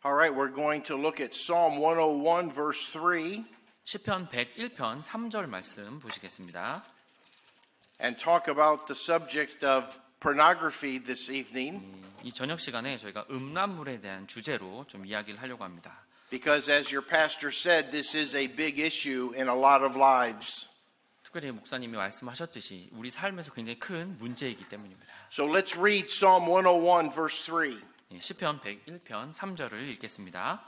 All right, we're going to look at Psalm 101 verse 3 시편 101편 3절 말씀 보시겠습니다. and talk about the subject of pornography this evening 이 저녁 시간에 저희가 음란물에 대한 주제로 좀 이야기를 하려고 합니다. because as your pastor said, this is a big issue in a lot of lives. 특별히 목사님이 말씀하셨듯이 우리 삶에서 굉장히 큰 문제이기 때문입니다. So let's read Psalm 101 verse 3. 시편 101편 3절을 읽겠습니다.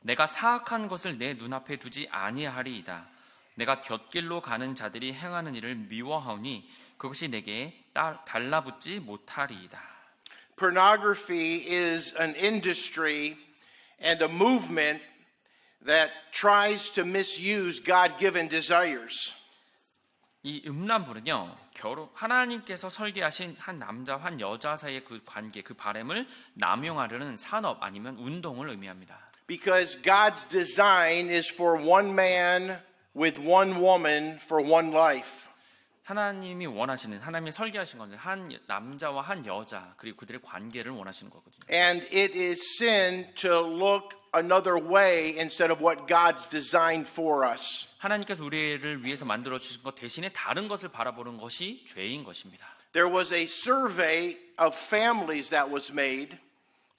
내가 사악한 것을 내 눈앞에 두지 아니하리이다. 내가 곁길로 가는 자들이 행하는 일을 미워하오니 그것이 내게 달라붙지 못하리이다. Pornography is an industry and a movement that tries to misuse God-given desires. 이 음란물은요, 하나님께서 설계하신 한 남자 한 여자 사이의 그 관계, 그 바램을 남용하려는 산업 아니면 운동을 의미합니다. Because God's design is for one man with one woman for one life. 하나님이 설계하신 것은 한 남자와 한 여자 그리고 그들의 관계를 원하시는 거거든요. And it is sin to look another way instead of what God's designed for us. 하나님께서 우리를 위해서 만들어 주신 것 대신에 다른 것을 바라보는 것이 죄인 것입니다. There was a survey of families that was made.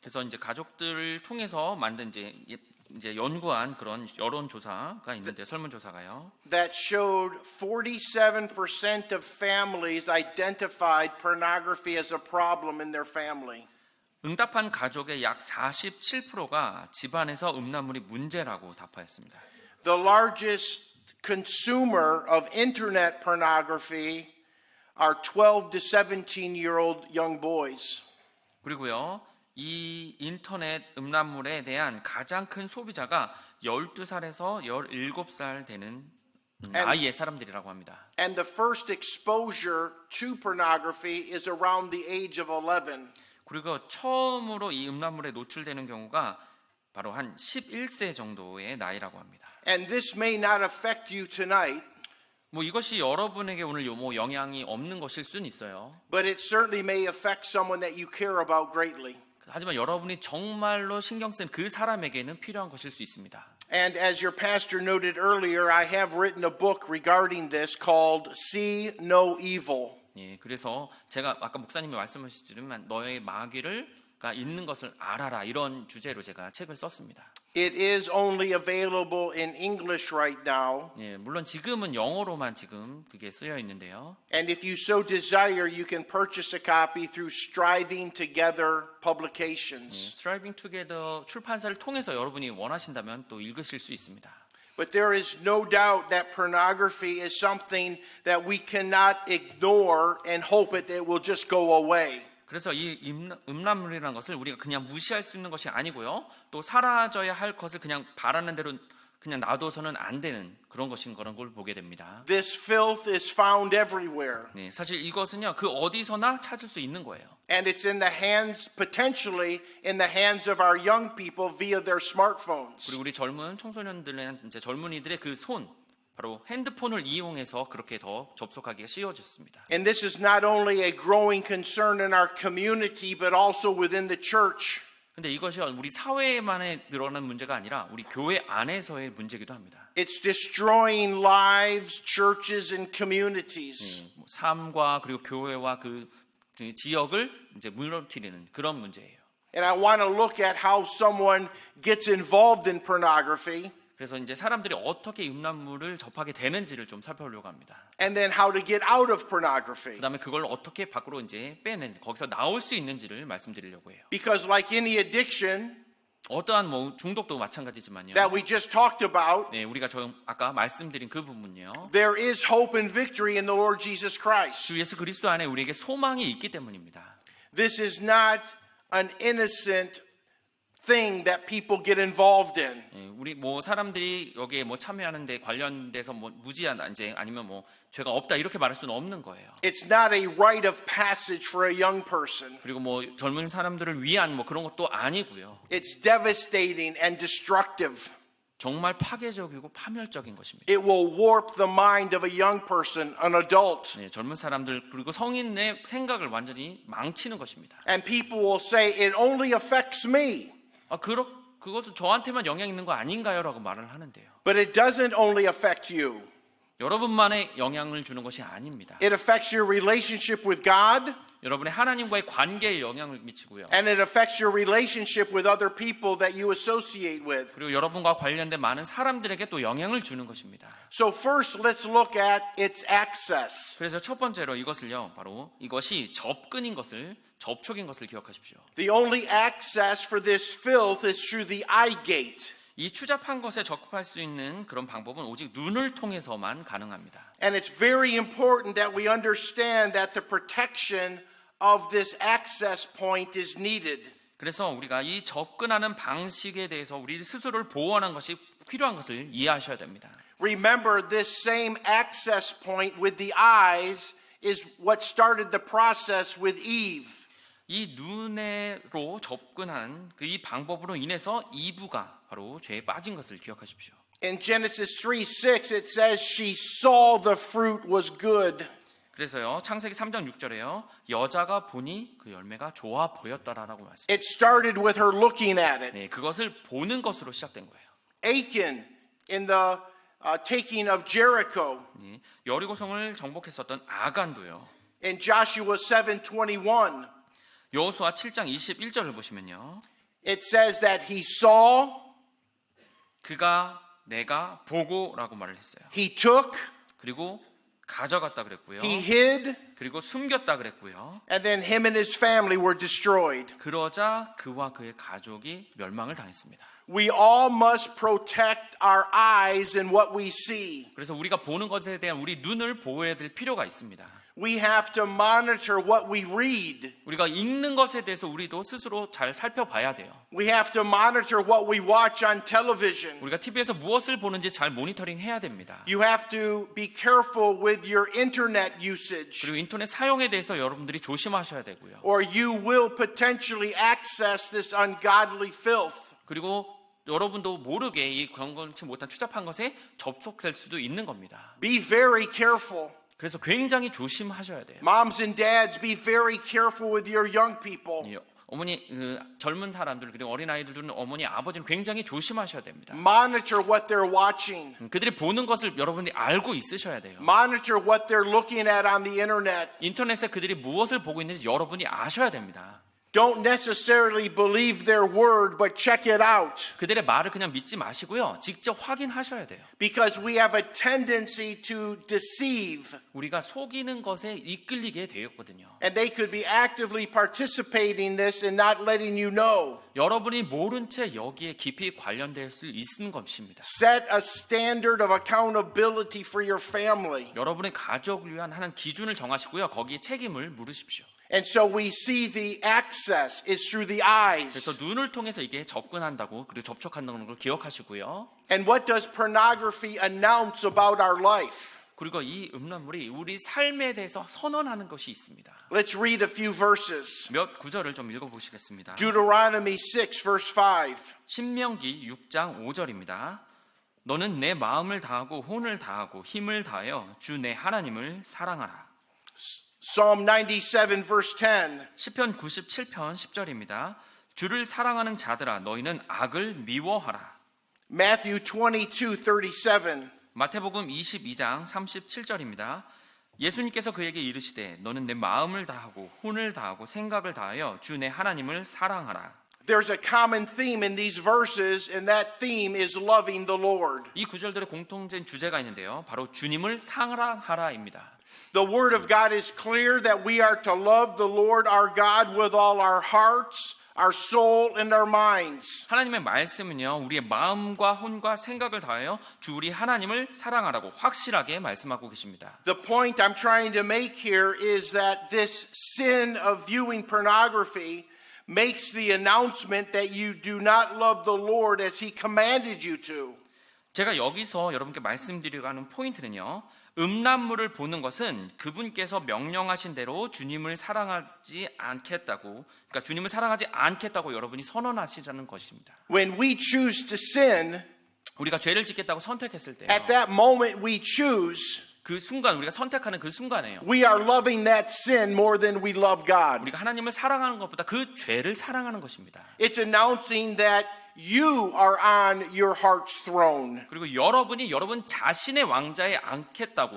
그래서 이제 가족들을 통해서 만든 이제 연구한 그런 여론 조사가 있는데 설문 조사가요. That showed 47% of families identified pornography as a problem in their family. 응답한 가족의 약 47%가 집안에서 음란물이 문제라고 답하였습니다. The largest consumer of internet pornography are 12 to 17-year-old young boys. 그리고요. 이 인터넷 음란물에 대한 가장 큰 소비자가 12살에서 17살 되는 나이의 사람들이라고 합니다. And the first exposure to pornography is around the age of 11. 그리고 처음으로 이 음란물에 노출되는 경우가 바로 한 11세 정도의 나이라고 합니다. And this may not affect you tonight. 이것이 여러분에게 오늘 영향이 없는 것일 수는 있어요. But it certainly may affect someone that you care about greatly. 하지만 여러분이 정말로 신경 쓴 그 사람에게는 필요한 것일 수 있습니다. And as your pastor noted earlier, I have written a book regarding this called See No Evil. 예, 그래서 제가 아까 목사님이 말씀하셨지만 너의 마귀가 있는 것을 알아라 이런 주제로 제가 책을 썼습니다. It is only available in English right now. 예, 물론 지금은 영어로만 지금 그게 쓰여 있는데요. And if you so desire, you can purchase a copy through Striving Together Publications. Striving Together 출판사를 통해서 여러분이 원하신다면 또 읽으실 수 있습니다. But there is no doubt that pornography is something that we cannot ignore and hope that it will just go away. 그래서 이 음란물이라는 것을 우리가 그냥 무시할 수 있는 것이 아니고요. 또 사라져야 할 것을 그냥 바라는 대로 그냥 놔둬서는 안 되는 그런 걸 보게 됩니다. This filth is found everywhere. 네, 사실 이것은요. 그 어디서나 찾을 수 있는 거예요. And it's in the hands, potentially in the hands of our young people via their smartphones. 그리고 우리 젊은 청소년들의 이제 젊은이들의 그 손 바로 핸드폰을 이용해서 그렇게 더 접속하기가 쉬워졌습니다. And this is not only a growing concern in our community, but also within the church. 근데 이것이 우리 사회에만에 드러난 문제가 아니라 우리 교회 안에서의 문제기도 합니다. It's destroying lives, churches, and communities. 삶과 그리고 교회와 그 지역을 이제 무너뜨리는 그런 문제예요. And I want to look at how someone gets involved in pornography. 그래서 이제 사람들이 어떻게 음란물을 접하게 되는지를 좀 살펴보려고 합니다. And then how to get out of pornography. 그다음에 그걸 어떻게 밖으로 이제 거기서 나올 수 있는지를 말씀드리려고 해요. Because like any addiction 어떠한 중독도 마찬가지지만요. that we just talked about, 네, 우리가 아까 말씀드린 그 부분요. there is hope and victory in the Lord Jesus Christ. 주 예수 그리스도 안에 우리에게 소망이 있기 때문입니다. This is not an innocent thing that people get involved in. 우리 사람들이 여기에 참여하는데 관련돼서 무지한 이제 아니면 죄가 없다 이렇게 말할 수는 없는 거예요. It's not a rite of passage for a young person. 그리고 젊은 사람들을 위한 그런 것도 아니고요. It's devastating and destructive. 정말 파괴적이고 파멸적인 것입니다. It will warp the mind of a young person, an adult. 네, 젊은 사람들 그리고 성인의 생각을 완전히 망치는 것입니다. And people will say it only affects me. 그것은 저한테만 영향 있는 거 아닌가요? 라고 말을 하는데요. But it doesn't only affect you. 여러분만의 영향을 주는 것이 아닙니다. It affects your relationship with God, 여러분의 하나님과의 관계에 영향을 미치고요. and it affects your relationship with other people that you associate with. 그리고 여러분과 관련된 많은 사람들에게 또 영향을 주는 것입니다. So first, let's look at its access. 그래서 첫 번째로 이것을요, 바로 이것이 접근인 것을, 접촉인 것을 기억하십시오. The only access for this filth is through the eye gate. 이 추잡한 것에 접근할 수 있는 그런 방법은 오직 눈을 통해서만 가능합니다. And it's very important that we understand that the protection of this access point is needed. 그래서 우리가 이 접근하는 방식에 대해서 우리 스스로를 보호하는 것이 필요한 것을 이해하셔야 됩니다. Remember, this same access point with the eyes is what started the process with Eve. 이 눈으로 접근한 그 이 방법으로 인해서 이브가 바로 죄에 빠진 것을 기억하십시오. In Genesis 3:6, it says she saw the fruit was good. 그래서요, 창세기 3장 6절에요, 여자가 보니 그 열매가 좋아 보였더라라고 말씀. It started with her looking at it. 네, 그것을 보는 것으로 시작된 거예요. Achan, in the taking of Jericho, 네, 여리고성을 정복했었던 아간도요. in Joshua 7:21, 여호수아 7장 21절을 보시면요, it says that he saw, 그가 내가 보고라고 말을 했어요. he took, 그리고 가져갔다 그랬고요. he hid, 그리고 숨겼다 그랬고요. and then him and his family were destroyed. 그러자 그와 그의 가족이 멸망을 당했습니다. We all must protect our eyes in what we see. 그래서 우리가 보는 것에 대한 우리 눈을 보호해야 될 필요가 있습니다. We have to monitor what we read. 우리가 읽는 것에 대해서 우리도 스스로 잘 살펴봐야 돼요. We have to monitor what we watch on television. 우리가 TV에서 무엇을 보는지 잘 모니터링 해야 됩니다. You have to be careful with your internet usage, 그리고 인터넷 사용에 대해서 여러분들이 조심하셔야 되고요. or you will potentially access this ungodly filth. 그리고 여러분도 모르게 이 경건치 못한 추잡한 것에 접촉될 수도 있는 겁니다. Be very careful. 그래서 굉장히 조심하셔야 돼요. Moms and dads, be very careful with your young people. 어머니, 젊은 사람들 그리고 어린 아이들은 어머니, 아버지는 굉장히 조심하셔야 됩니다. Monitor what they're watching. 그들이 보는 것을 여러분들이 알고 있으셔야 돼요. Monitor what they're looking at on the internet. 인터넷에 그들이 무엇을 보고 있는지 여러분이 아셔야 됩니다. Don't necessarily believe their word, but check it out. 그들의 말을 그냥 믿지 마시고요, 직접 확인하셔야 돼요. Because we have a tendency to deceive. 우리가 속이는 것에 이끌리게 되었거든요. And they could be actively participating in this and not letting you know. 여러분이 모른 채 여기에 깊이 관련될 수 있는 것입니다. Set a standard of accountability for your family. 여러분의 가족을 위한 하나님 기준을 정하시고요, 거기에 책임을 물으십시오. And so we see the access is through the eyes. 그래서 눈을 통해서 이게 접근한다고, 그리고 접촉한다는 걸 기억하시고요. And what does pornography announce about our life? 그리고 이 음란물이 우리 삶에 대해서 선언하는 것이 있습니다. Let's read a few verses. 몇 구절을 좀 읽어보시겠습니다. Deuteronomy 6 verse 5. 신명기 6장 5절입니다. 너는 내 마음을 다하고 혼을 다하고 힘을 다하여 주 내 하나님을 사랑하라. Psalm 97 verse 10. 시편 97편 10절입니다. 주를 사랑하는 자들아 너희는 악을 미워하라. Matthew 22:37. 마태복음 22장 37절입니다. 예수님께서 그에게 이르시되 너는 내 마음을 다하고 혼을 다하고 생각을 다하여 주 내 하나님을 사랑하라. There's a common theme in these verses, and that theme is loving the Lord. 이 구절들의 공통된 주제가 있는데요, 바로 주님을 사랑하라입니다. The word of God is clear that we are to love the Lord our God with all our hearts, our soul, and our minds. 하나님의 말씀은요, 우리의 마음과 혼과 생각을 다하여 주 우리 하나님을 사랑하라고 확실하게 말씀하고 계십니다. The point I'm trying to make here is that this sin of viewing pornography makes the announcement that you do not love the Lord as He commanded you to. 제가 여기서 여러분께 말씀드리려고 하는 포인트는요, 음란물을 보는 것은 그분께서 명령하신 대로 주님을 사랑하지 않겠다고, 그러니까 주님을 사랑하지 않겠다고 여러분이 선언하시자는 것입니다. When we choose to sin, 우리가 죄를 짓겠다고 선택했을 때요, at that moment we choose, 그 순간, 우리가 선택하는 그 순간에요, we are loving that sin more than we love God. 우리가 하나님을 사랑하는 것보다 그 죄를 사랑하는 것입니다. It's announcing that you are on your heart's throne, 그리고 여러분이 여러분 자신의 왕자에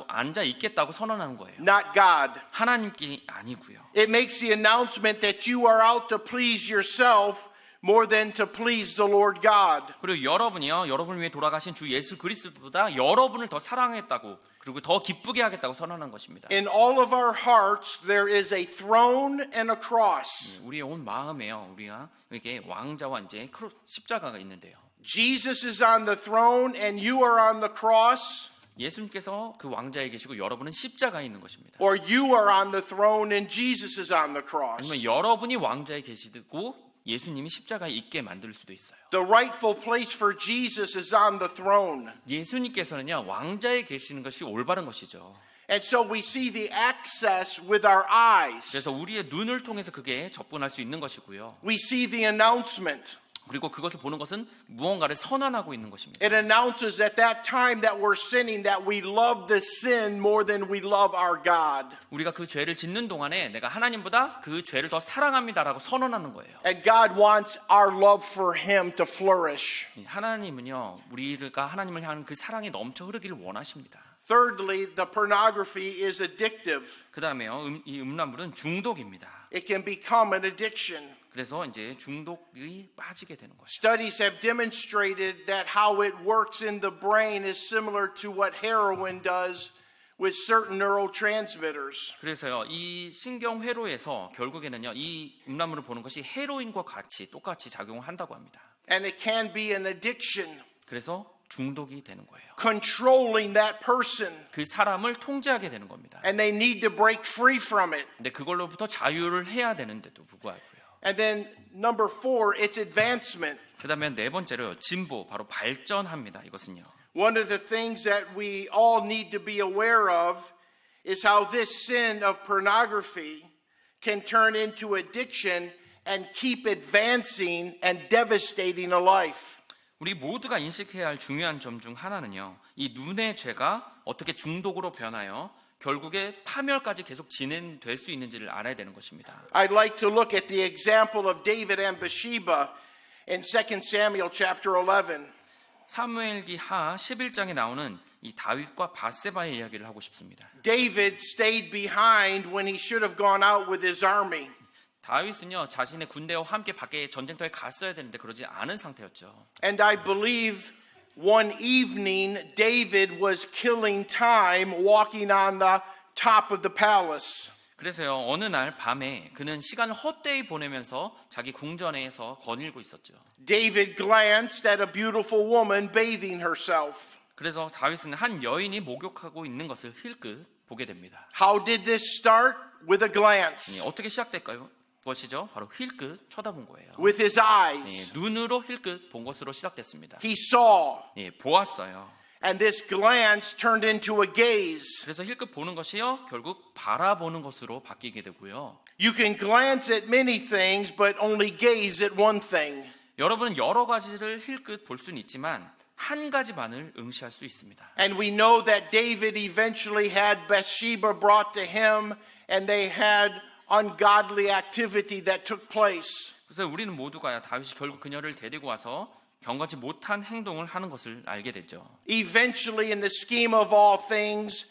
앉아 있겠다고 선언하는 거예요. not God. 하나님께 아니고요. It makes the announcement that you are out to please yourself more than to please the Lord God. 그리고 여러분이요, 여러분을 위해 돌아가신 주 예수 그리스도보다 여러분을 더 사랑했다고 그리고 더 기쁘게 하겠다고 선언한 것입니다. In all of our hearts, there is a throne and a cross. 우리의 온 마음에요, 우리가 이렇게 왕자와 이제 십자가가 있는데요. Jesus is on the throne and you are on the cross, 예수님께서 그 왕자에 계시고 여러분은 십자가에 있는 것입니다. or you are on the throne and Jesus is on the cross. 아니면 여러분이 왕자에 계시고 예수님이 십자가에 있게 만들 수도 있어요. The rightful place for Jesus is on the throne. 예수님께서는요, 왕자에 계시는 것이 올바른 것이죠. And so we see the access with our eyes. 그래서 우리의 눈을 통해서 그게 접근할 수 있는 것이고요. We see the announcement. 그리고 그것을 보는 것은 무언가를 선언하고 있는 것입니다. It announces at that time that we're sinning that we love the sin more than we love our God. 우리가 그 죄를 짓는 동안에 내가 하나님보다 그 죄를 더 사랑합니다라고 선언하는 거예요. And God wants our love for Him to flourish. 하나님은요, 우리가 하나님을 향한 그 사랑이 넘쳐 흐르기를 원하십니다. Thirdly, the pornography is addictive. 그 다음에요, 이 음란물은 중독입니다. It can become an addiction. 그래서 이제 중독이 빠지게 되는 거예요. Studies have demonstrated that how it works in the brain is similar to what heroin does with certain neurotransmitters. 그래서요, 이 신경 회로에서 결국에는요, 이 음란물을 보는 것이 헤로인과 똑같이 작용을 한다고 합니다. And it can be an addiction, 그래서 중독이 되는 거예요. controlling that person. 그 사람을 통제하게 되는 겁니다. And they need to break free from it. 근데 그걸로부터 자유를 해야 되는데도 불구하고요. And then number 4, it's advancement. 그다음에 네 번째로요, 진보, 바로 발전합니다. 이것은요. One of the things that we all need to be aware of is how this sin of pornography can turn into addiction and keep advancing and devastating a life. 우리 모두가 인식해야 할 중요한 점 중 하나는요, 이 눈의 죄가 어떻게 중독으로 변하여 결국에 파멸까지 계속 진행될 수 있는지를 알아야 되는 것입니다. I'd like to look at the example of David and Bathsheba in 2 Samuel chapter 11. 사무엘기 하 11장에 나오는 이 다윗과 바세바의 이야기를 하고 싶습니다. David stayed behind when he should have gone out with his army. 다윗은요, 자신의 군대와 함께 밖에 전쟁터에 갔어야 되는데 그러지 않은 상태였죠. And I believe one evening David was killing time walking on the top of the palace. 그래서요, 어느 날 밤에 그는 시간을 헛되이 보내면서 자기 궁전에서 거닐고 있었죠. David glanced at a beautiful woman bathing herself. 그래서 다윗은 한 여인이 목욕하고 있는 것을 힐끗 보게 됩니다. How did this start? With a glance. 어떻게 시작될까요? 무엇이죠? 바로 힐끗 쳐다본 거예요. With his eyes. 눈으로 힐끗 본 것으로 시작됐습니다. He saw. 보았어요. And this glance turned into a gaze. 그래서 힐끗 보는 것이요, 결국 바라보는 것으로 바뀌게 되고요. You can glance at many things, but only gaze at one thing. 여러분은 여러 가지를 힐끗 볼 수는 있지만 한 가지만을 응시할 수 있습니다. And we know that David eventually had Bathsheba brought to him, and they had ungodly activity that took place. 그래서 우리는 모두가 다윗이 결국 그녀를 데리고 와서 경건치 못한 행동을 하는 것을 알게 됐죠. Eventually, in the scheme of all things,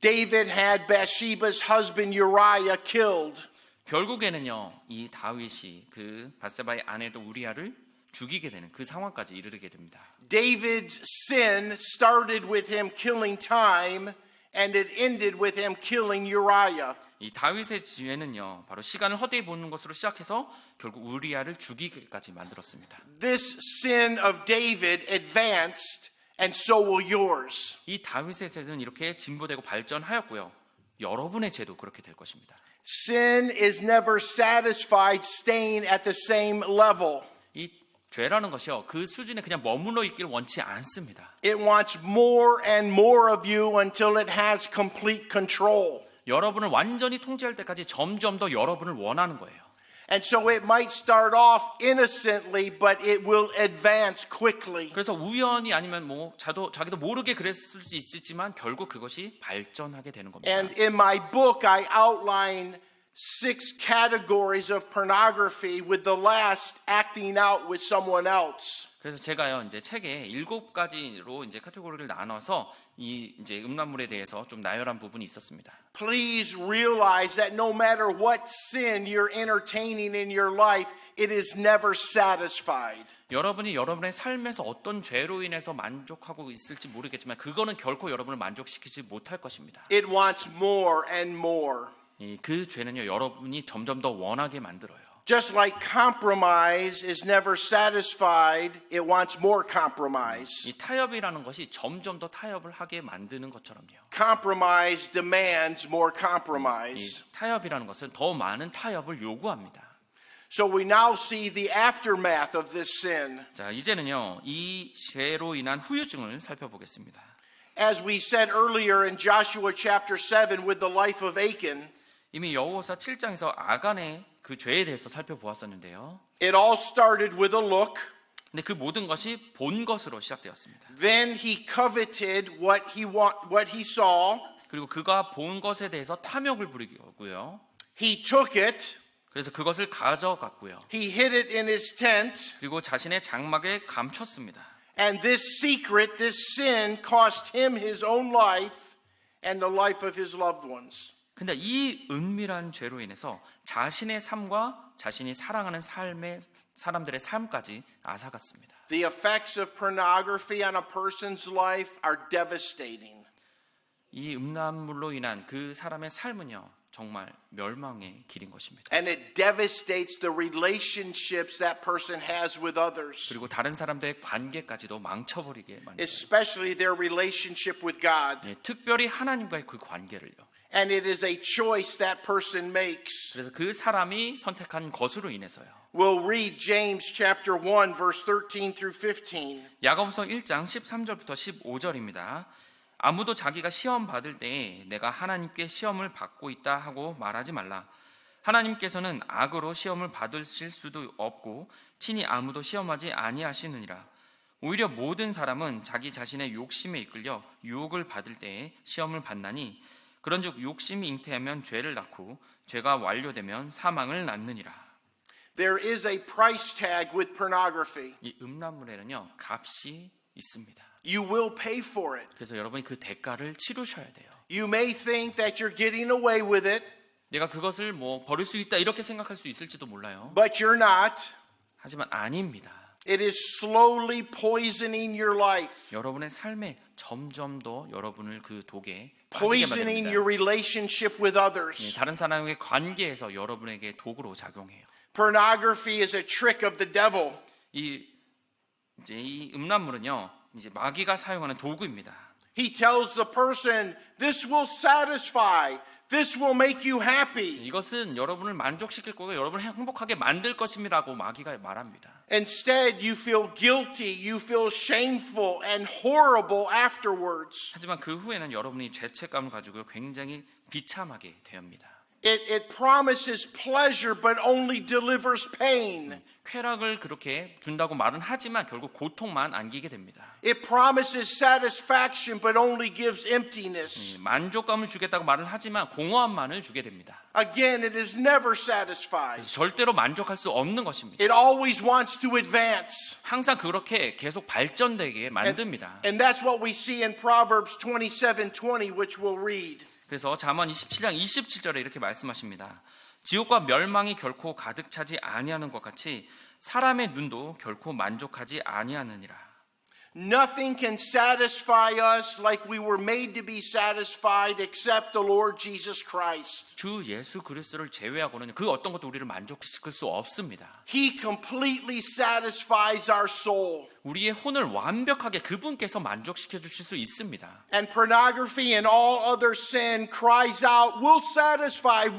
David had Bathsheba's husband Uriah killed. 결국에는요, 이 다윗이 그 바세바의 아내도 우리아를 죽이게 되는 그 상황까지 이르게 됩니다. David's sin started with him killing time, and it ended with him killing Uriah. 이 다윗의 죄는요, 바로 시간을 헛되이 보는 것으로 시작해서 결국 우리아를 죽이기까지 만들었습니다. This sin of David advanced, and so will yours. 이 다윗의 죄는 이렇게 진보되고 발전하였고요, 여러분의 죄도 그렇게 될 것입니다. Sin is never satisfied staying at the same level. 이 죄라는 것이요, 그 수준에 그냥 머물러 있길 원치 않습니다. It wants more and more of you until it has complete control. 여러분을 완전히 통제할 때까지 점점 더 여러분을 원하는 거예요. And so it might start off innocently, but it will advance quickly. 그래서 우연히 아니면 자기도 모르게 그랬을 수 있지만 결국 그것이 발전하게 되는 겁니다. And in my book, I outline 6 categories of pornography, with the last acting out with someone else. 그래서 제가요 이제 책에 7가지로 이제 카테고리를 나눠서 이 이제 음란물에 대해서 좀 나열한 부분이 있었습니다. Please realize that no matter what sin you're entertaining in your life, it is never satisfied. 여러분이 여러분의 삶에서 어떤 죄로 인해서 만족하고 있을지 모르겠지만 그거는 결코 여러분을 만족시키지 못할 것입니다. It wants more and more. 그 죄는요 여러분이 점점 더 원하게 만들어요. Just like compromise is never satisfied, it wants more compromise. 이 타협이라는 것이 점점 더 타협을 하게 만드는 것처럼요. Compromise demands more 이 compromise. 타협이라는 것은 더 많은 타협을 요구합니다. So we now see the aftermath of this sin. 자, 이제는요 이 죄로 인한 후유증을 살펴보겠습니다. As we said earlier in Joshua chapter 7 with the life of Achan, 이미 여호수아 7장에서 아간의 그 죄에 대해서 살펴보았었는데요. it all started with a look. 근데 그 모든 것이 본 것으로 시작되었습니다. Then he coveted what he saw. 그리고 그가 본 것에 대해서 탐욕을 부리고요. He took it. 그래서 그것을 가져갔고요. He hid it in his tent. 그리고 자신의 장막에 감췄습니다. And this secret, this sin, cost him his own life and the life of his loved ones. 근데 이 은밀한 죄로 인해서 자신의 삶과 자신이 사랑하는 사람들의 삶까지 앗아갔습니다. The effects of pornography on a person's life are devastating. 이 음란물로 인한 그 사람의 삶은요 정말 멸망의 길인 것입니다. And it devastates the relationships that person has with others, 그리고 다른 사람들의 관계까지도 망쳐버리게 만듭니다. especially their relationship with God. 특별히 하나님과의 그 관계를요. And it is a choice that person makes. 그래서 그 사람이 선택한 것으로 인해서요. We'll read James chapter 1 verse 13 through 15. 야고보서 1장 13절부터 15절입니다. 아무도 자기가 시험 받을 때에 내가 하나님께 시험을 받고 있다 하고 말하지 말라. 하나님께서는 악으로 시험을 받으실 수도 없고 친히 아무도 시험하지 아니하시느니라. 오히려 모든 사람은 자기 자신의 욕심에 이끌려 유혹을 받을 때에 시험을 받나니 그런즉 욕심이 잉태하면 죄를 낳고 죄가 완료되면 사망을 낳느니라. There is a price tag with pornography. 이 음란물에는요 값이 있습니다. You will pay for it. 그래서 여러분이 그 대가를 치르셔야 돼요. You may think that you're getting away with it, 내가 그것을 뭐 버릴 수 있다 이렇게 생각할 수 있을지도 몰라요. but you're not. 하지만 아닙니다. It is slowly poisoning your life, 여러분의 삶에 점점 더 여러분을 그 독에 빠지게 poisoning your 만듭니다. relationship with others. 다른 사람의 관계에서 여러분에게 독으로 작용해요. Pornography is a trick of the devil. 이 음란물은요 이제 마귀가 사용하는 도구입니다. He tells the person, this will satisfy, this will make you happy. 이것은 여러분을 만족시킬 거고 여러분을 행복하게 만들 것입니다라고 마귀가 말합니다. Instead, you feel guilty, you feel shameful and horrible afterwards. 하지만 그 후에는 여러분이 죄책감을 가지고 굉장히 비참하게 됩니다. It promises pleasure but only delivers pain. 쾌락을 그렇게 준다고 말은 하지만 결국 고통만 안기게 됩니다. It promises satisfaction but only gives emptiness. 만족감을 주겠다고 말은 하지만 공허함만을 주게 됩니다. Again, it is never satisfied. 절대로 만족할 수 없는 것입니다. It always wants to advance. 항상 그렇게 계속 발전되게 만듭니다. And that's what we see in Proverbs 27:20, which we'll read. 그래서 잠언 27장 27절에 이렇게 말씀하십니다. 지옥과 멸망이 결코 가득 차지 아니하는 것 같이 사람의 눈도 결코 만족하지 아니하느니라. Nothing can satisfy us like we were made to be satisfied except the Lord Jesus Christ. 주 예수 그리스도를 제외하고는 그 어떤 것도 우리를 만족시킬 수 없습니다. He completely satisfies our soul. 우리의 혼을 완벽하게 그분께서 만족시켜 주실 수 있습니다. And pornography and all other sin cries out, we'll satisfy,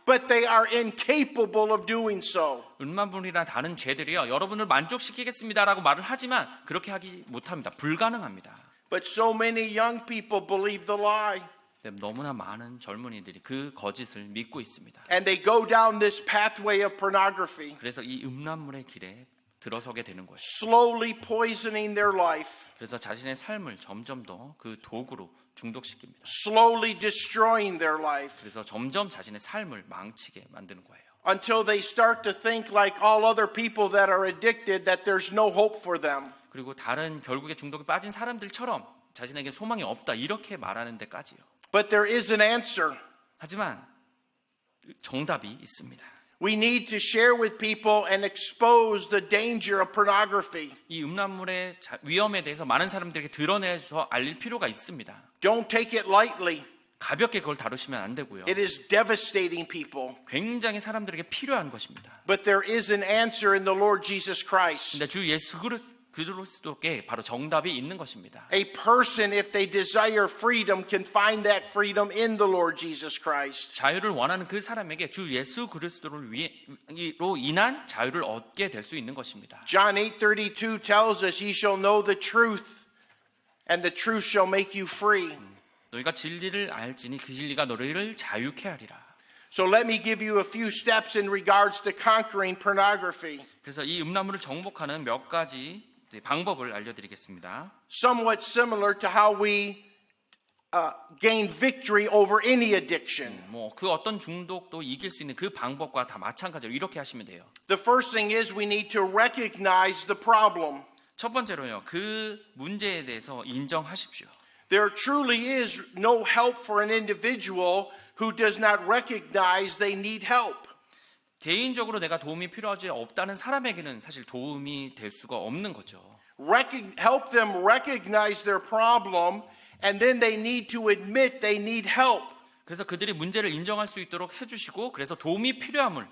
but they are incapable of doing so. 음란물이나 다른 죄들이요 여러분을 만족시키겠습니다라고 말을 하지만 그렇게 하기 못합니다. 불가능합니다. But so many young people believe the lie. 너무나 많은 젊은이들이 그 거짓을 믿고 있습니다. And they go down this pathway of pornography. 그래서 이 음란물의 길에 들어서게 되는 거예요. slowly poisoning their life, 그래서 자신의 삶을 점점 더 그 도구로 중독시킵니다. slowly destroying their life, 그래서 점점 자신의 삶을 망치게 만드는 거예요. until they start to think like all other people that are addicted that there's no hope for them. 그리고 다른 결국에 중독에 빠진 사람들처럼 자신에게 소망이 없다 이렇게 말하는 데까지요. But there is an answer. 하지만 정답이 있습니다. We need to share with people and expose the danger of pornography. 이 음란물의 위험에 대해서 많은 사람들에게 드러내서 알릴 필요가 있습니다. Don't take it lightly. 가볍게 그걸 다루시면 안 되고요. It is devastating people. 굉장히 사람들에게 필요한 것입니다. But there is an answer in the Lord Jesus Christ. 근데 주 예수 그리스도께 바로 정답이 있는 것입니다. A person, if they desire freedom, can find that freedom in the Lord Jesus Christ. 자유를 원하는 그 사람에게 주 예수 그리스도로 인한 자유를 얻게 될 수 있는 것입니다. John 8:32 tells us, "Ye shall know the truth, and the truth shall make you free." 너희가 진리를 알지니 그 진리가 너희를 자유케 하리라. So let me give you a few steps in regards to conquering pornography. 그래서 이 음란물을 정복하는 몇 가지 방법을 알려드리겠습니다. Somewhat similar to how we gain victory over any addiction. 그 어떤 중독도 이길 수 있는 그 방법과 다 마찬가지로 이렇게 하시면 돼요. The first thing is we need to recognize the problem. 첫 번째로요, 그 문제에 대해서 인정하십시오. There truly is no help for an individual who does not recognize they need help. 개인적으로 내가 도움이 필요하지 없다는 사람에게는 사실 도움이 될 수가 없는 거죠. Help them recognize their problem, and then they need to admit they need help. 그래서 그들이 문제를 인정할 수 있도록 해주시고 그래서 도움이 필요함을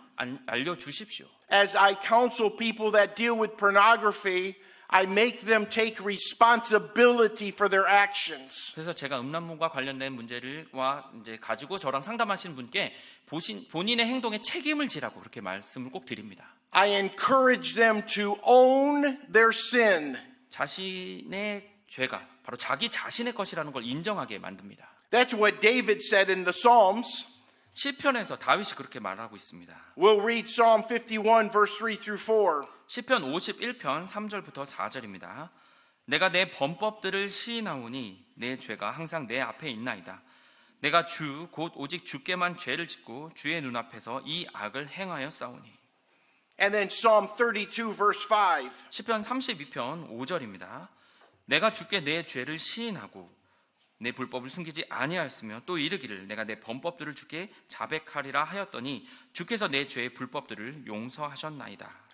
알려주십시오. As I counsel people that deal with pornography, I make them take responsibility for their actions. 그래서 제가 음란물과 관련된 문제를와 이제 가지고 저랑 상담하시는 분께 본인의 행동에 책임을 지라고 그렇게 말씀을 꼭 드립니다. I encourage them to own their sin. 자신의 죄가 바로 자기 자신의 것이라는 걸 인정하게 만듭니다. That's what David said in the Psalms. 시편에서 다윗이 그렇게 말하고 있습니다. We'll read Psalm 51 verse 3 through 4. 시편 51편 3절부터 4절입니다. 내가 내 범법들을 시인하오니 내 죄가 항상 내 앞에 있나이다. 내가 곧 오직 주께만 죄를 짓고 주의 눈앞에서 이 악을 행하여 싸우니. And then Psalm 32 verse 5. 시편 32편 5절입니다. 내가 주께 내 죄를 시인하고 내 불법을 숨기지 아니하였으며 또 이르기를 내가 내 범법들을 주께 자백하리라 하였더니 주께서 내 죄의 불법들을 용서하셨나이다.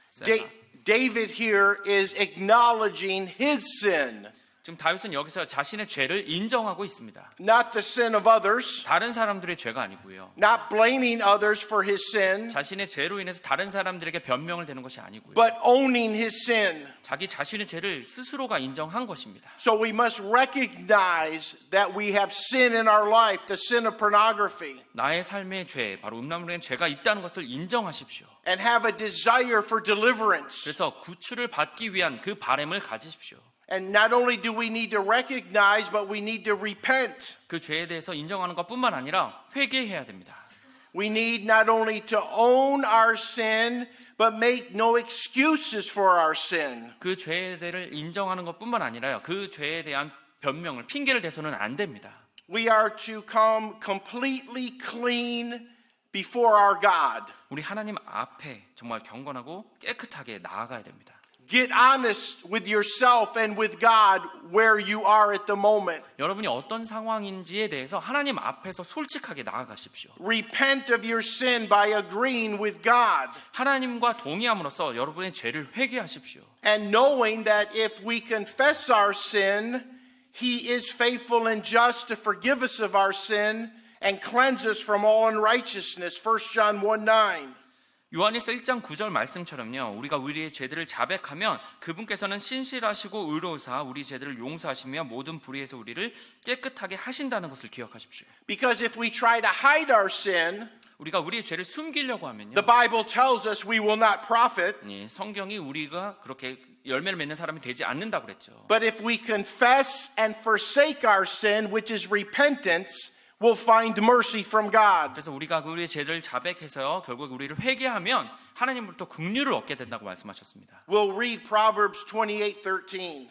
David here is acknowledging his sin. 지금 다윗은 여기서 자신의 죄를 인정하고 있습니다. Not the sin of others. 다른 사람들의 죄가 아니고요. Not blaming others for his sin. 자신의 죄로 인해서 다른 사람들에게 변명을 대는 것이 아니고요. But owning his sin. 자기 자신의 죄를 스스로가 인정한 것입니다. So we must recognize that we have sin in our life, the sin of pornography. 나의 삶의 죄, 바로 음란물의 죄가 있다는 것을 인정하십시오. And have a desire for deliverance. 그래서 구출을 받기 위한 그 바람을 가지십시오. And not only do we need to recognize, but we need to repent. 그 죄에 대해서 인정하는 것뿐만 아니라 회개해야 됩니다. We need not only to own our sin, but make no excuses for our sin. 그 죄에 대해서 인정하는 것뿐만 아니라요. 그 죄에 대한 변명을 핑계를 대서는 안 됩니다. We are to come completely clean before our God. 우리 하나님 앞에 정말 경건하고 깨끗하게 나아가야 됩니다. Get honest with yourself and with God where you are at the moment. 여러분이 어떤 상황인지에 대해서 하나님 앞에서 솔직하게 나아가십시오. Repent of your sin by agreeing with God. 하나님과 동의함으로써 여러분의 죄를 회개하십시오. And knowing that if we confess our sin, He is faithful and just to forgive us of our sin and cleanse us from all unrighteousness. 1 John 1:9. 요한일서 1장 9절 말씀처럼요. 우리가 우리의 죄들을 자백하면 그분께서는 신실하시고 의로우사 우리 죄들을 용서하시며 모든 불의에서 우리를 깨끗하게 하신다는 것을 기억하십시오. Because if we try to hide our sin, 우리가 우리의 죄를 숨기려고 하면요. the Bible tells us we will not profit. 성경이 우리가 그렇게 열매를 맺는 사람이 되지 않는다고 그랬죠. But if we confess and forsake our sin, which is repentance, will find mercy from God. 그래서 우리가 우리의 죄를 자백해서요, 결국 우리를 회개하면 하나님으로부터 긍휼을 얻게 된다고 말씀하셨습니다. We'll read Proverbs 28:13.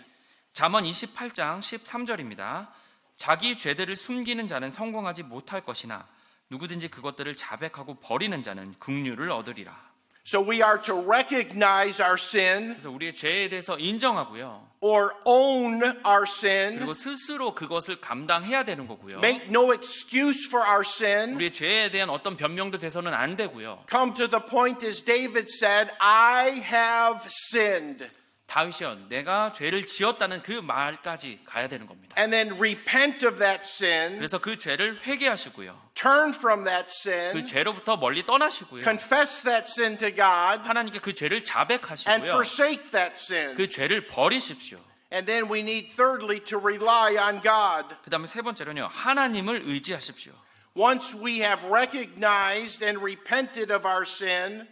잠언 28장 13절입니다. 자기 죄들을 숨기는 자는 성공하지 못할 것이나 누구든지 그것들을 자백하고 버리는 자는 긍휼을 얻으리라. So we are to recognize our sin 그래서 우리의 죄에 대해서 인정하고요. or own our sin, 그리고 스스로 그것을 감당해야 되는 거고요. make no excuse for our sin. 우리의 죄에 대한 어떤 변명도 돼서는 안 되고요. Come to the point as David said, I have sinned. 다윗이요, 내가 죄를 지었다는 그 말까지 가야 되는 겁니다. And then repent of that sin, 그래서 그 죄를 회개하시고요. turn from that 그 sin, 죄로부터 멀리 떠나시고요. confess that sin to God, 하나님께 그 죄를 and 자백하시고요. forsake that sin. 그 죄를 버리십시오. And then we need thirdly to rely on God. 그 다음에 세 번째로는요, 하나님을 의지하십시오. Once we have recognized and repented of our sin,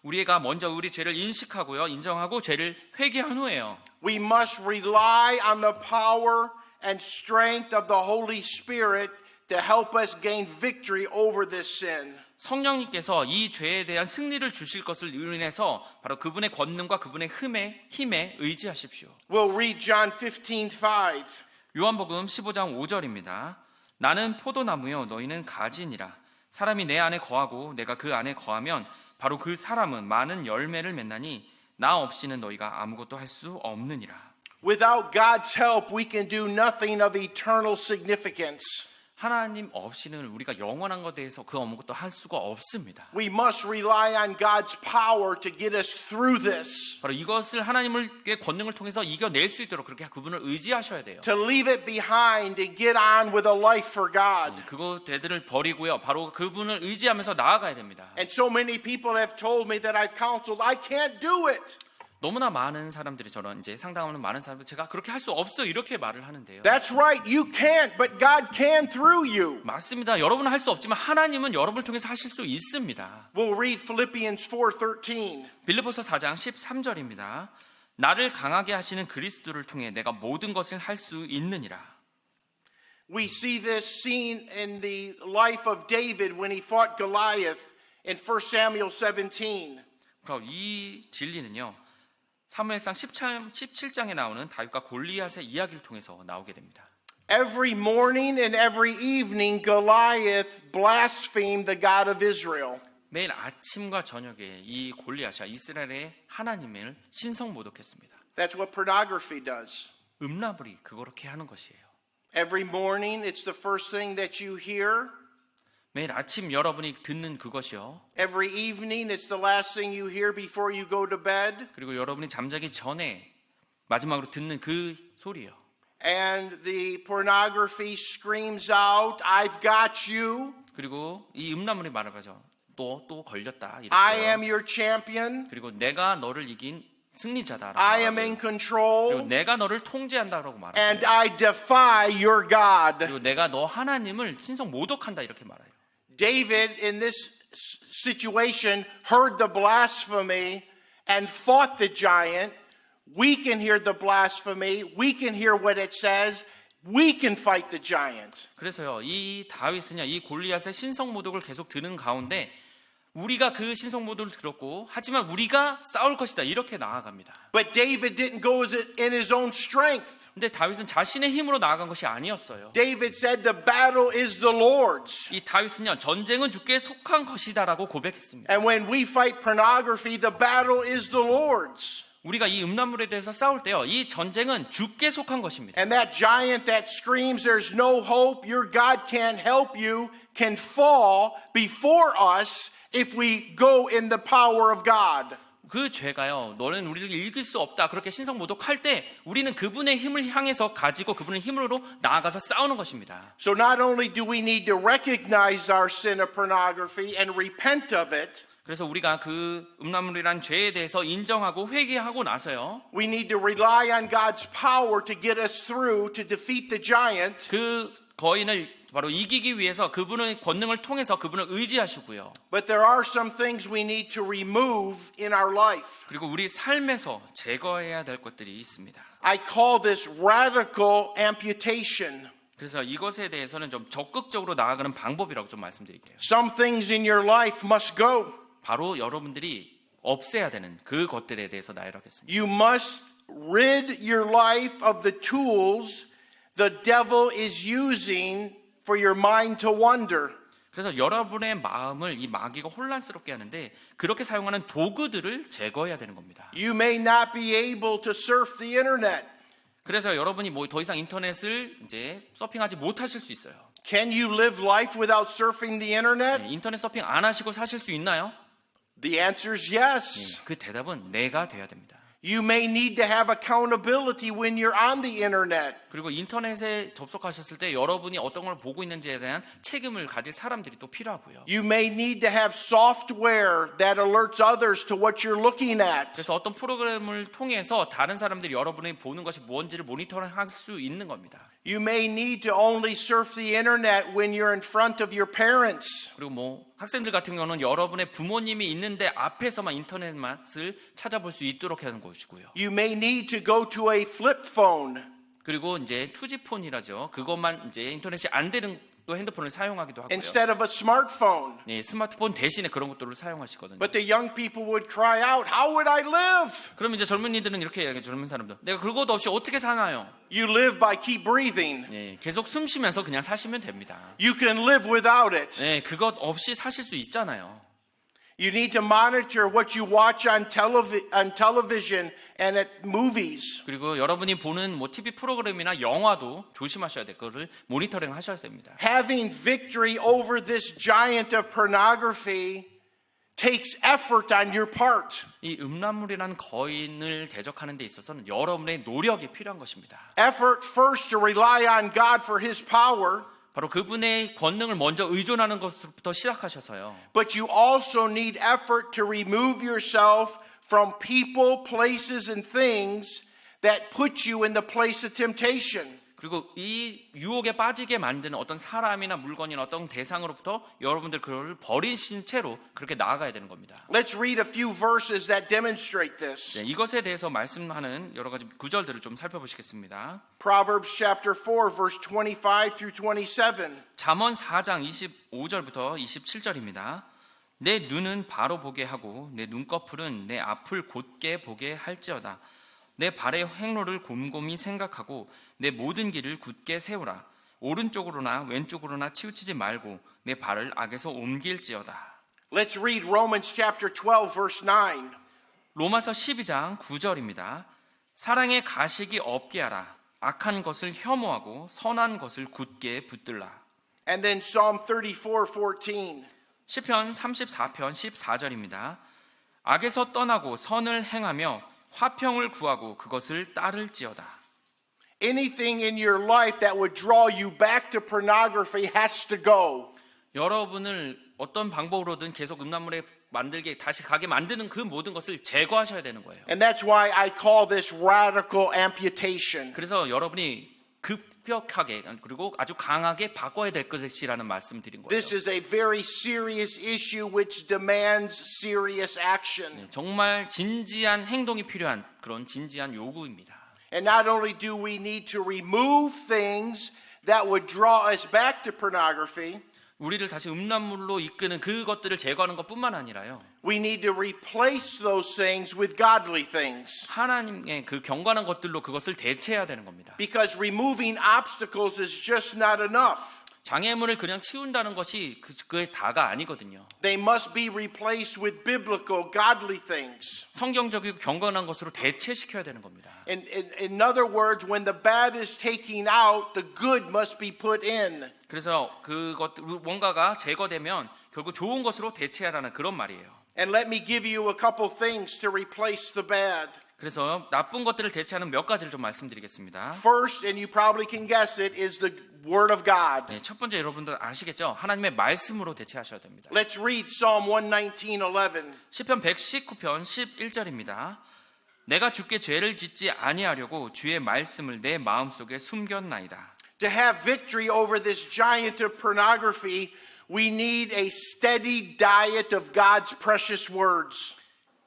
우리가 먼저 우리 죄를 인식하고요, 인정하고 죄를 회개한 후에요. we must rely on the power and strength of the Holy Spirit to help us gain victory over this sin. 성령님께서 이 죄에 대한 승리를 주실 것을 인해서 바로 그분의 권능과 그분의 힘에 의지하십시오. We'll read John 15:5. 요한복음 15장 5절입니다. 나는 포도나무요 너희는 가지니라. 사람이 내 안에 거하고 내가 그 안에 거하면 바로 그 사람은 많은 열매를 맺나니 나 없이는 너희가 아무것도 할 수 없느니라. Without God's help, we can do nothing of eternal significance. 하나님 없이는 우리가 영원한 것에 대해서 그 아무것도 할 수가 없습니다. We must rely on God's power to get us through this. 바로 이것을 하나님의 권능을 통해서 이겨낼 수 있도록 그렇게 그분을 의지하셔야 돼요. To leave it behind and get on with a life for God. 그거 대들을 버리고요. 바로 그분을 의지하면서 나아가야 됩니다. And so many people have told me that I've counseled, I can't do it. 너무나 많은 사람들이 저런 이제 상담하는 많은 사람들 제가 그렇게 할 수 없어 이렇게 말을 하는데요. That's right, you can't, but God can through you. 맞습니다. 여러분은 할 수 없지만 하나님은 여러분을 통해서 하실 수 있습니다. We'll read Philippians 4:13. 빌립보서 4장 13절입니다. 나를 강하게 하시는 그리스도를 통해 내가 모든 것을 할 수 있느니라. We see this scene in the life of David when he fought Goliath in 1 Samuel 17. 이 진리는요. 사무엘상 17장에 나오는 다윗과 골리앗의 이야기를 통해서 나오게 됩니다. Every morning and every evening Goliath blasphemed the God of Israel. 매일 아침과 저녁에 이 골리앗이 이스라엘의 하나님을 신성 모독했습니다. That's what pornography does. 음란물이 그렇게 하는 것이에요. Every morning it's the first thing that you hear. 매일 아침 여러분이 듣는 그것이요. Every evening it's the last thing you hear before you go to bed. 그리고 여러분이 잠자기 전에 마지막으로 듣는 그 소리요. And the pornography screams out, I've got you. 그리고 이 음란물이 말하죠. 또 걸렸다. I am 이렇게요. your champion. 그리고 내가 너를 이긴 승리자다. I am in 그리고 control. 내가 너를 통제한다라고 말해요. And I defy your God. 그리고 내가 너 하나님을 신성 모독한다 이렇게 말해요. David, in this situation, heard the blasphemy and fought the giant. We can hear the blasphemy. We can hear what it says. We can fight the giant. 그래서요, 이 다윗은요, 이 골리앗의 신성 모독을 계속 들은 가운데 우리가 그 신성 모독을 들었고, 하지만 우리가 싸울 것이다 이렇게 나아갑니다. But David didn't go in his own strength. 근데 다윗은 자신의 힘으로 나아간 것이 아니었어요. David said the battle is the Lord's. 이 다윗은요, 전쟁은 주께 속한 것이다라고 고백했습니다. And when we fight pornography, the battle is the Lord's. 우리가 이 음란물에 대해서 싸울 때요, 이 전쟁은 주께 속한 것입니다. And that giant that screams there's no hope, your God can't help you, can fall before us if we go in the power of God. 그 죄가요, 너는 우리를 이길 수 없다 그렇게 신성 모독할 때 우리는 그분의 힘을 향해서 가지고 그분의 힘으로 나아가서 싸우는 것입니다. So not only do we need to recognize our sin of pornography and repent of it, 그래서 우리가 그 음란물이란 죄에 대해서 인정하고 회개하고 나서요, we need to rely on God's power to get us through to defeat the giant. 그 거인을 바로 이기기 위해서 그분의 권능을 통해서 그분을 의지하시고요. But there are some things we need to remove in our life. 그리고 우리 삶에서 제거해야 될 것들이 있습니다. I call this radical amputation. 그래서 이것에 대해서는 좀 적극적으로 나아가는 방법이라고 좀 말씀드릴게요. Some things in your life must go. 바로 여러분들이 없애야 되는 그것들에 대해서 나열하겠습니다. You must rid your life of the tools the devil is using for your mind to wander. 그래서 여러분의 마음을 이 마귀가 혼란스럽게 하는데 그렇게 사용하는 도구들을 제거해야 되는 겁니다. You may not be able to surf the internet. 그래서 여러분이 뭐 더 이상 인터넷을 이제 서핑하지 못하실 수 있어요. Can you live life without surfing the internet? 인터넷 서핑 안 하시고 사실 수 있나요? The answer is yes. 그 대답은 네가 돼야 됩니다. You may need to have accountability when you're on the internet. 그리고 인터넷에 접속하셨을 때 여러분이 어떤 걸 보고 있는지에 대한 책임을 가질 사람들이 또 필요하고요. You may need to have software that alerts others to what you're looking at. 그래서 어떤 프로그램을 통해서 다른 사람들이 여러분이 보는 것이 무엇인지를 모니터링할 수 있는 겁니다. You may need to only surf the internet when you're in front of your parents. 그리고 뭐 학생들 같은 경우는 여러분의 부모님이 있는데 앞에서만 인터넷을 찾아볼 수 있도록 하는 것이고요. You may need to go to a flip phone. 그리고 이제 투지폰이라죠. 그것만 이제 인터넷이 안 되는 또 핸드폰을 사용하기도 하고요. Instead of a smartphone. 네, 스마트폰 대신에 그런 것들을 사용하시거든요. But the young people would cry out, "How would I live?" 그럼 이제 젊은이들은 이렇게 얘기해요. 젊은 사람들. 내가 그것도 없이 어떻게 사나요? You live by keep breathing. 네, 계속 숨 쉬면서 그냥 사시면 됩니다. You can live without it. 네, 그것 없이 사실 수 있잖아요. You need to monitor what you watch on television and at movies. 그리고 여러분이 보는 뭐 TV 프로그램이나 영화도 조심하셔야 될 거를 모니터링 하셔야 됩니다. Having victory over this giant of pornography takes effort on your part. 이 음란물이라는 거인을 대적하는 데 있어서는 여러분의 노력이 필요한 것입니다. Effort first to rely on God for His power. 바로 그분의 권능을 먼저 의존하는 것부터 시작하셔서요. But you also need effort to remove yourself from people, places, and things that put you in the place of temptation. 그리고 이 유혹에 빠지게 만드는 어떤 사람이나 물건이나 어떤 대상으로부터 여러분들 그걸 버리신 채로 그렇게 나아가야 되는 겁니다. Let's read a few verses that demonstrate this. 네, 이것에 대해서 말씀하는 여러 가지 구절들을 좀 살펴보시겠습니다. Proverbs chapter 4 verse 25 through 27. 잠언 4장 25절부터 27절입니다. 내 눈은 바로 보게 하고 내 눈꺼풀은 내 앞을 곧게 보게 할지어다. 내 발의 행로를 곰곰이 생각하고 내 모든 길을 굳게 세우라. 오른쪽으로나 왼쪽으로나 치우치지 말고 내 발을 악에서 옮길지어다. Let's read Romans chapter 12 verse 9. 로마서 12장 9절입니다. 사랑에 가식이 없게 하라. 악한 것을 혐오하고 선한 것을 굳게 붙들라. And then Psalm 34:14. 시편 34편 14절입니다. 악에서 떠나고 선을 행하며 화평을 구하고 그것을 따를지어다. Anything in your life that would draw you back to pornography has to go. 여러분을 어떤 방법으로든 계속 음란물에 만들게 다시 가게 만드는 그 모든 것을 제거하셔야 되는 거예요. And that's why I call this radical amputation. 그래서 여러분이 급격하게 그리고 아주 강하게 바꿔야 될 것이라는 말씀드린 거예요. This is a very serious issue which demands serious action. 정말 진지한 행동이 필요한 그런 진지한 요구입니다. And not only do we need to remove things that would draw us back to pornography, 우리를 다시 음란물로 이끄는 그것들을 제거하는 것뿐만 아니라요. we need to replace those things with godly things. 하나님의 그 경건한 것들로 그것을 대체해야 되는 겁니다. Because removing obstacles is just not enough. 장애물을 그냥 치운다는 것이 그게 다가 아니거든요. They must be replaced with biblical, godly things. 성경적이고 경건한 것으로 대체시켜야 되는 겁니다. In other words, when the bad is taken out, the good must be put in. 그래서 그것 뭔가가 제거되면 결국 좋은 것으로 대체하라는 그런 말이에요. And let me give you a couple things to replace the bad. 그래서 나쁜 것들을 대체하는 몇 가지를 좀 말씀드리겠습니다. First, and you probably can guess it, is the Word of God. 네, 첫 번째 여러분들 아시겠죠? 하나님의 말씀으로 대체하셔야 됩니다. Let's read Psalm 119:11. 시편 119편 11절입니다. 내가 주께 죄를 짓지 아니하려고 주의 말씀을 내 마음속에 숨겼나이다. To have victory over this giant of pornography, we need a steady diet of God's precious words.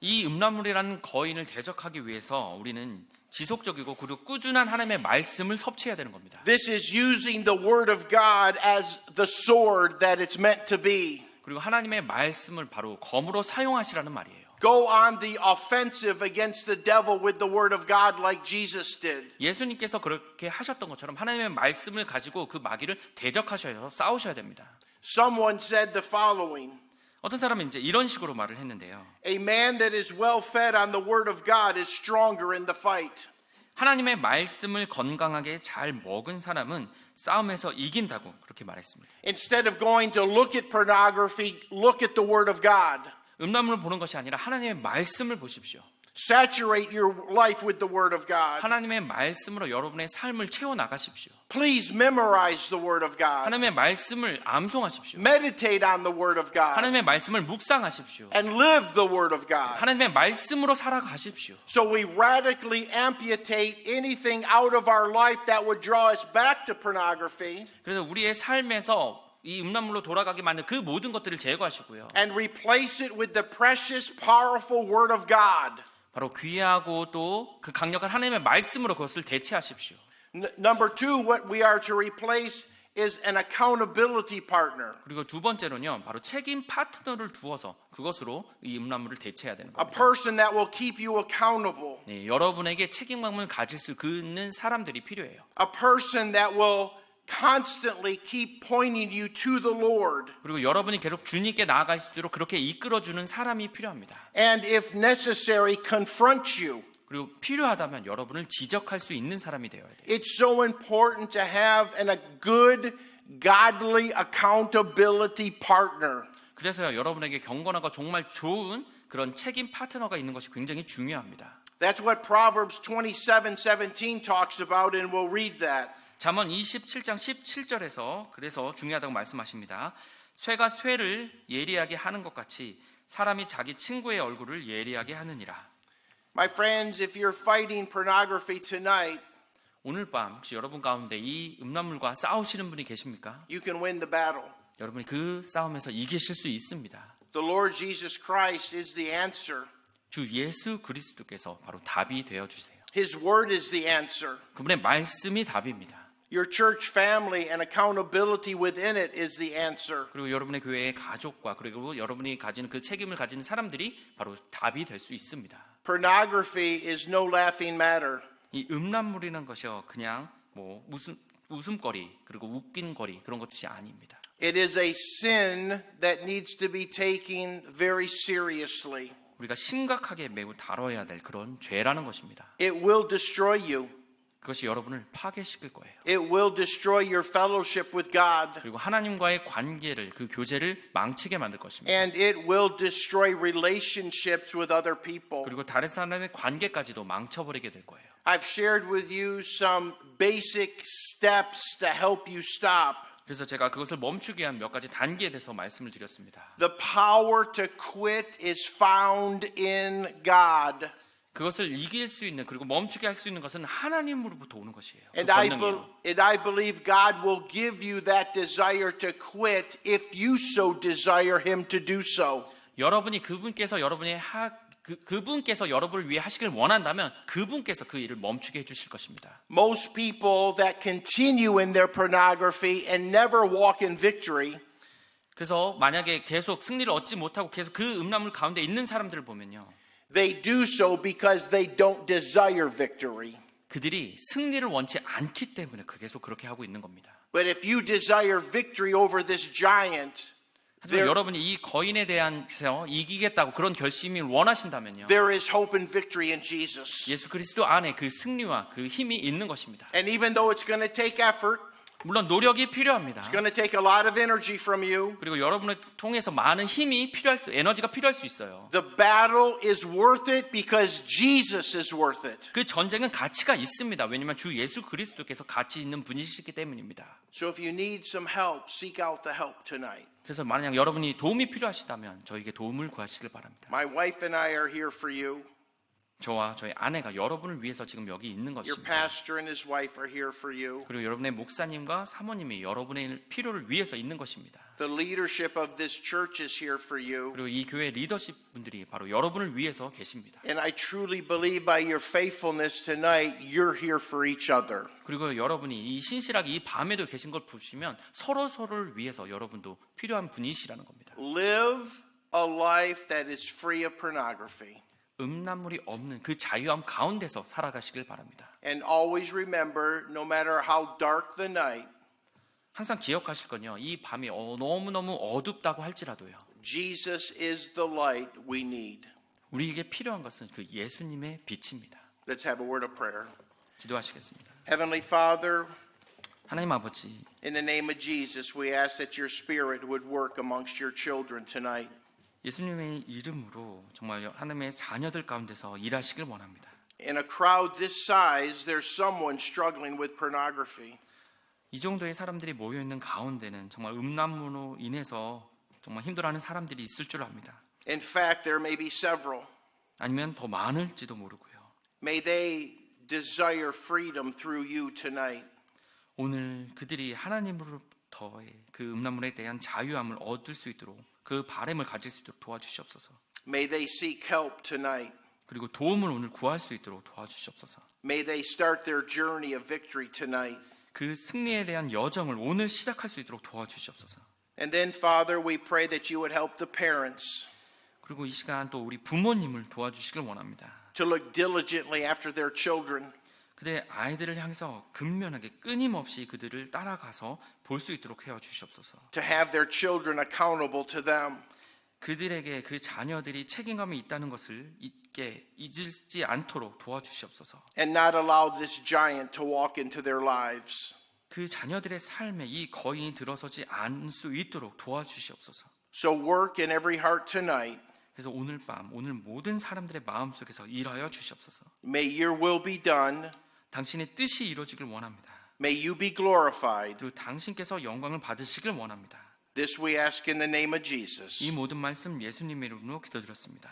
이 음란물이라는 거인을 대적하기 위해서 우리는 지속적이고 그리고 꾸준한 하나님의 말씀을 섭취해야 되는 겁니다. This is using the Word of God as the sword that it's meant to be. 그리고 하나님의 말씀을 바로 검으로 사용하시라는 말이에요. Go on the offensive against the devil with the Word of God like Jesus did. 예수님께서 그렇게 하셨던 것처럼 하나님의 말씀을 가지고 그 마귀를 대적하셔서 싸우셔야 됩니다. Someone said the following. 어떤 사람은 이제 이런 식으로 말을 했는데요. A man that is well fed on the Word of God is stronger in the fight. 하나님의 말씀을 건강하게 잘 먹은 사람은 싸움에서 이긴다고 그렇게 말했습니다. Instead of going to look at pornography, look at the Word of God. 음란물을 보는 것이 아니라 하나님의 말씀을 보십시오. Saturate your life with the Word of God. 하나님의 말씀으로 여러분의 삶을 채워 나가십시오. Please memorize the Word of God. 하나님의 말씀을 암송하십시오. Meditate on the Word of God. 하나님의 말씀을 묵상하십시오. And live the Word of God. 하나님의 말씀으로 살아가십시오. So we radically amputate anything out of our life that would draw us back to pornography. 그래서 우리의 삶에서 이 음란물로 돌아가게 만든 그 모든 것들을 제거하시고요. And replace it with the precious, powerful Word of God. 바로 귀하고 또 그 강력한 하나님의 말씀으로 그것을 대체하십시오. Number two, what we are to replace is an accountability partner. 그리고 두 번째로는요, 바로 책임 파트너를 두어서 그것으로 이 음란물을 대체해야 되는 A 겁니다. person that will keep you accountable. 네, 여러분에게 책임감을 가질 수 있는 사람들이 필요해요. A person that will constantly keep pointing you to the Lord. 그리고 여러분이 계속 주님께 나아갈 수 있도록 그렇게 이끌어주는 사람이 필요합니다. And if necessary, confront you. 그리고 필요하다면 여러분을 지적할 수 있는 사람이 되어야 돼요. It's so important to have a good, godly accountability partner. 그래서요, 여러분에게 경건하고 정말 좋은 그런 책임 파트너가 있는 것이 굉장히 중요합니다. That's what Proverbs 27:17 talks about, and we'll read that. 잠언 27장 17절에서 그래서 중요하다고 말씀하십니다. 쇠가 쇠를 예리하게 하는 것 같이 사람이 자기 친구의 얼굴을 예리하게 하느니라. My friends, if you're fighting pornography tonight, 오늘 밤 혹시 여러분 가운데 이 음란물과 싸우시는 분이 계십니까? you can win the battle. 여러분이 그 싸움에서 이기실 수 있습니다. The Lord Jesus Christ is the answer. 주 예수 그리스도께서 바로 답이 되어 주세요. His word is the answer. 그분의 말씀이 답입니다. Your church family and accountability within it is the answer. 그리고 여러분의 교회의 가족과 그리고 여러분이 가지는 그 책임을 가지는 사람들이 바로 답이 될 수 있습니다. Pornography is no laughing matter. 이 음란물이라는 것이요, 그냥 뭐 웃음거리 그리고 웃긴 거리 그런 것이 아닙니다. It is a sin that needs to be taken very seriously. 우리가 심각하게 매우 다뤄야 될 그런 죄라는 것입니다. It will destroy you. 그것이 여러분을 파괴시킬 거예요. It will destroy your fellowship with God. 그리고 하나님과의 관계를, 그 교제를 망치게 만들 것입니다. And it will destroy relationships with other people. 그리고 다른 사람의 관계까지도 망쳐버리게 될 거예요. I've shared with you some basic steps to help you stop. 그래서 제가 그것을 멈추기 위한 몇 가지 단계에 대해서 말씀을 드렸습니다. The power to quit is found in God. 그것을 이길 수 있는, 그리고 멈추게 할 수 있는 것은 하나님으로부터 오는 것이에요. 그 And I 권능이에요. believe God will give you that desire to quit if you so desire Him to do so. 여러분이 그분께서 그분께서 여러분을 위해 하시길 원한다면 그분께서 그 일을 멈추게 해주실 것입니다. Most people that continue in their pornography and never walk in victory, 그래서 만약에 계속 승리를 얻지 못하고 계속 그 음란물 가운데 있는 사람들을 보면요, they do so because they don't desire victory. 그들이 승리를 원치 않기 때문에 계속 그렇게 하고 있는 겁니다. But if you desire victory over this giant, 하지만 여러분이 이 거인에 대해서 이기겠다고 그런 결심을 원하신다면요, there is hope and victory in Jesus. 예수 그리스도 안에 그 승리와 그 힘이 있는 것입니다. And even though it's going to take effort, 물론 노력이 필요합니다. it's going to take a lot of energy from you, 그리고 여러분을 통해서 많은 힘이 에너지가 필요할 수 있어요. the battle is worth it because Jesus is worth it. 그 전쟁은 가치가 있습니다. 왜냐하면 주 예수 그리스도께서 가치 있는 분이시기 때문입니다. So if you need some help, seek out the help tonight. 그래서 만약 여러분이 도움이 필요하시다면 저에게 도움을 구하시길 바랍니다. My wife and I are here for you. 저와 저희 아내가 여러분을 위해서 지금 여기 있는 Your 것입니다. pastor and his wife are here for you. 그리고 여러분의 목사님과 사모님이 여러분의 필요를 위해서 있는 것입니다. The leadership of this church is here for you. 그리고 이 교회 리더십 분들이 바로 여러분을 위해서 계십니다. And I truly believe by your faithfulness tonight, you're here for each other. 그리고 여러분이 이 신실하게 이 밤에도 계신 걸 보시면 서로를 위해서 여러분도 필요한 분이시라는 겁니다. Live a life that is free of pornography. 음란물이 없는 그 자유함 가운데서 살아가시길 바랍니다. And always remember, no matter how dark the night, 항상 기억하실 건요. 이 밤이 너무너무 어둡다고 할지라도요. Jesus is the light we need. 우리에게 필요한 것은 그 예수님의 빛입니다. Let's have a word of prayer. 기도하시겠습니다. Heavenly Father, 하나님 아버지, in the name of Jesus, we ask that your Spirit would work amongst your children tonight. 예수님의 이름으로 정말 하나님의 자녀들 가운데서 일하시길 원합니다. In a crowd this size, there's someone struggling with pornography. 이 정도의 사람들이 모여 있는 가운데는 정말 음란물로 인해서 정말 힘들어하는 사람들이 있을 줄 압니다. In fact, there may be several. 아니면 더 많을지도 모르고요. May they desire freedom through you tonight. 오늘 그들이 하나님으로부터의 그 음란물에 대한 자유함을 얻을 수 있도록 그 바람을 가질 수 있도록 도와주시옵소서. May they seek help tonight. 그리고 도움을 오늘 구할 수 있도록 도와주시옵소서. May they start their journey of victory tonight. 그 승리에 대한 여정을 오늘 시작할 수 있도록 도와주시옵소서. And then, Father, we pray that you would help the parents 그리고 이 시간 또 우리 부모님을 도와주시길 원합니다. to look diligently after their children. 그들의 아이들을 향해서 근면하게 끊임없이 그들을 따라가서 볼 수 있도록 해와 주시옵소서. To have their children accountable to them. 그들에게 그 자녀들이 책임감이 있다는 것을 잊지 않도록 도와주시옵소서. And not allow this giant to walk into their lives. 그 자녀들의 삶에 이 거인이 들어서지 않을 수 있도록 도와주시옵소서. So work in every heart tonight. 그래서 오늘 밤, 오늘 모든 사람들의 마음속에서 일하여 주시옵소서. May your will be done. 당신의 뜻이 이루어지길 원합니다. May you be glorified. 그리고 당신께서 영광을 받으시길 원합니다. This we ask in the name of Jesus. 이 모든 말씀 예수님의 이름으로 기도드렸습니다.